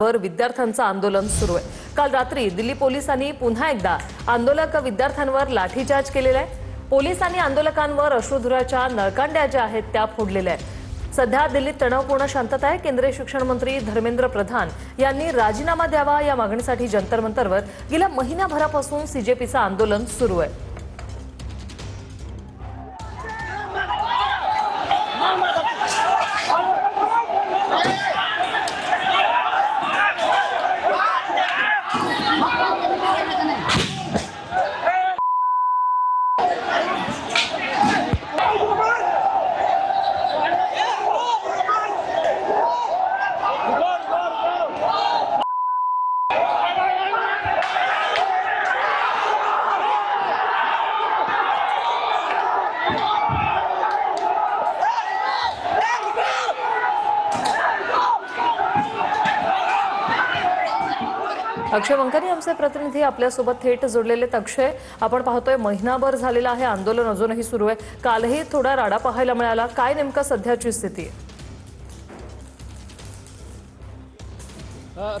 वर विद्यार्थ्यांचं आंदोलन सुरू आहे। काल रात्री दिल्ली पोलिसांनी पुन्हा एकदा आंदोलक विद्यार्थ्यांवर लाठीचार्ज केलेला आहे। पोलिसांनी आंदोलकांवर अश्रुधुराच्या नळकांड्या ज्या आहेत त्या फोडलेल्या आहेत। सध्या दिल्लीत तणावपूर्ण शांतता आहे। केंद्रीय शिक्षण मंत्री धर्मेंद्र प्रधान यांनी राजीनामा द्यावा या मागणीसाठी जंतर मंतरवर गेल्या महिनाभरापासून सीजेपीचं आंदोलन सुरू आहे। अक्षय वंकानी आमचे प्रतिनिधी आपल्यासोबत थेट जोडलेले। अक्षय, आपण पाहतोय महिनाभर झालेला आहे आंदोलन अजूनही सुरू आहे। कालही थोडा राडा पाहायला मिळाला, काय नेमका सध्याची स्थिती आहे?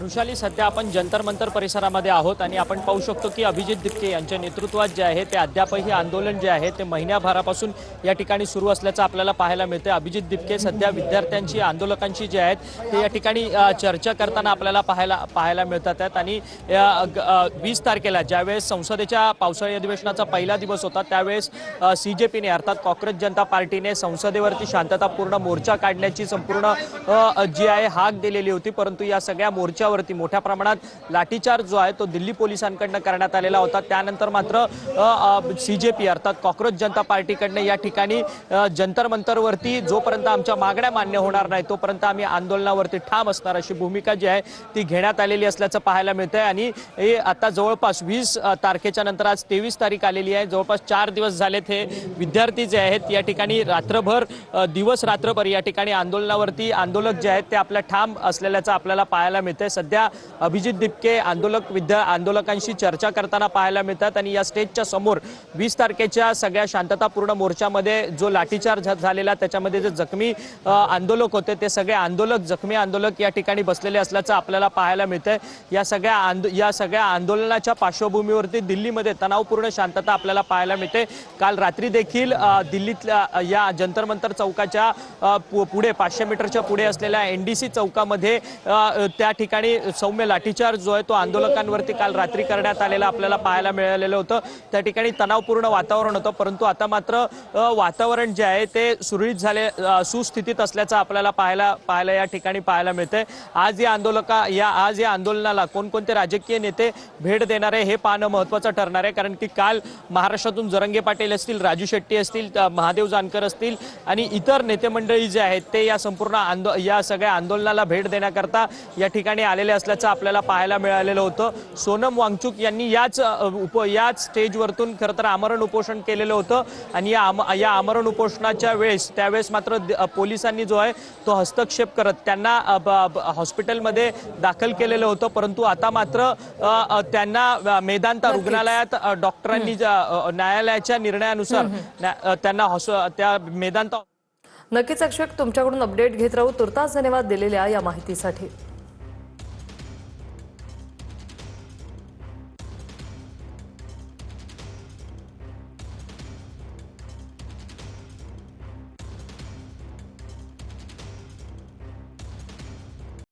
ऋषाली, सध्या आपण जंतर मंतर परिसरामध्ये आहोत आणि आपण पाहू शकतो की अभिजित दिपके यांच्या नेतृत्वात जे आहे ते अद्यापही आंदोलन जे आहे ते महिन्याभरापासून या ठिकाणी सुरू असल्याचं आपल्याला पाहायला मिळते। अभिजित दिपके सध्या विद्यार्थ्यांची आंदोलकांची जे आहेत ते या ठिकाणी चर्चा करताना आपल्याला पाहायला मिळतात आहेत। आणि 20 तारखेला ज्यावेळेस संसदेच्या पावसाळी अधिवेशनाचा पहिला दिवस होता त्यावेळेस सीजेपीने अर्थात काँग्रेस जनता पार्टीने संसदेवरती शांततापूर्ण मोर्चा काढण्याची संपूर्ण जी आहे हाक दिलेली होती, परंतु या सगळ्या मोर्चावरती मोठ्या प्रमाणात लाठीचार्ज जो आहे तो दिल्ली पोलिसांकडून करण्यात आलेला होता। त्यानंतर मात्र सीजेपी अर्थात काँग्रेस जनता पार्टीकडून या ठिकाणी जंतर मंतरवरती जोपर्यंत आमच्या मागण्या मान्य होणार नाही तोपर्यंत आम्ही आंदोलनावरती ठाम असणार अशी भूमिका जी आहे ती घेण्यात आलेली असल्याचं पाहायला मिळतंय। आणि हे आता जवळपास 20 तारखेच्या नंतर आज 23 तारीख आलेली आहे। जवळपास 4 दिवस झालेत हे विद्यार्थी जे आहेत या ठिकाणी रात्रभर दिवस रात्रभर या ठिकाणी आंदोलनावरती आंदोलक जे आहेत ते आपल्या ठाम असलेल्याचं आपल्याला पाहायला मिळतंय। सध्या अभिजित दिपके आंदोलकांशी चर्चा करताना पाहायला मिळतात आणि या स्टेजच्या समोर 20 तारखेच्या सगळ्या शांततापूर्ण मोर्चामध्ये जो लाठीचार्ज झालेला त्याच्यामध्ये जे जखमी आंदोलक होते ते सगळे जखमी आंदोलक या ठिकाणी बसलेले असल्याचं आपल्याला पाहायला मिळतंय। या सगळ्या आंदोलनाच्या पार्श्वभूमीवरती दिल्लीमध्ये तणावपूर्ण शांतता आपल्याला पाहायला मिळते। काल रात्री देखील दिल्लीतल्या या जंतर मंतर चौकाच्या पुढे 500 मीटरच्या पुढे असलेल्या एनडीसी चौकामध्ये त्या ठिकाणी सौम्य लाठीचार्ज जो आहे तो आंदोलकांवरती काल रात्री करण्यात आलेला आपल्याला पाहायला मिळालेलं होतं। त्या ठिकाणी तणावपूर्ण वातावरण होतं, परंतु आता मात्र वातावरण जे आहे ते सुरळीत झाले सुस्थितीत असल्याचं आपल्याला पाहायला या ठिकाणी पाहायला मिळतंय। आज या आंदोलनाला कोणकोणते राजकीय नेते भेट देणार आहे हे पाहणं महत्त्वाचं ठरणार आहे, कारण की काल महाराष्ट्रातून जरंगे पाटील असतील, राजू शेट्टी असतील, महादेव जानकर असतील आणि इतर नेते मंडळी जे आहेत ते या संपूर्ण या सगळ्या आंदोलनाला भेट देण्याकरता या ठिकाणी आलेले असल्याचं आपल्याला पाहायला मिळालेलं होतं। सोनम वांगचुक यांनी याच स्टेजवरतून खरं तर आमरण उपोषण केलेलं होतं आणि या आमरण उपोषणाच्या त्यावेळेस मात्र पोलिसांनी जो आहे तो हस्तक्षेप करत त्यांना हॉस्पिटलमध्ये दाखल केलेलं होतं, परंतु आता मात्र त्यांना मेदांता रुग्णालयात डॉक्टरांनी न्यायालयाच्या निर्णयानुसार त्यांना त्या मेदांता नक्कीच अक्षय, तुमच्याकडून अपडेट घेत राहू। तुर्तास धन्यवाद दिलेल्या या माहितीसाठी।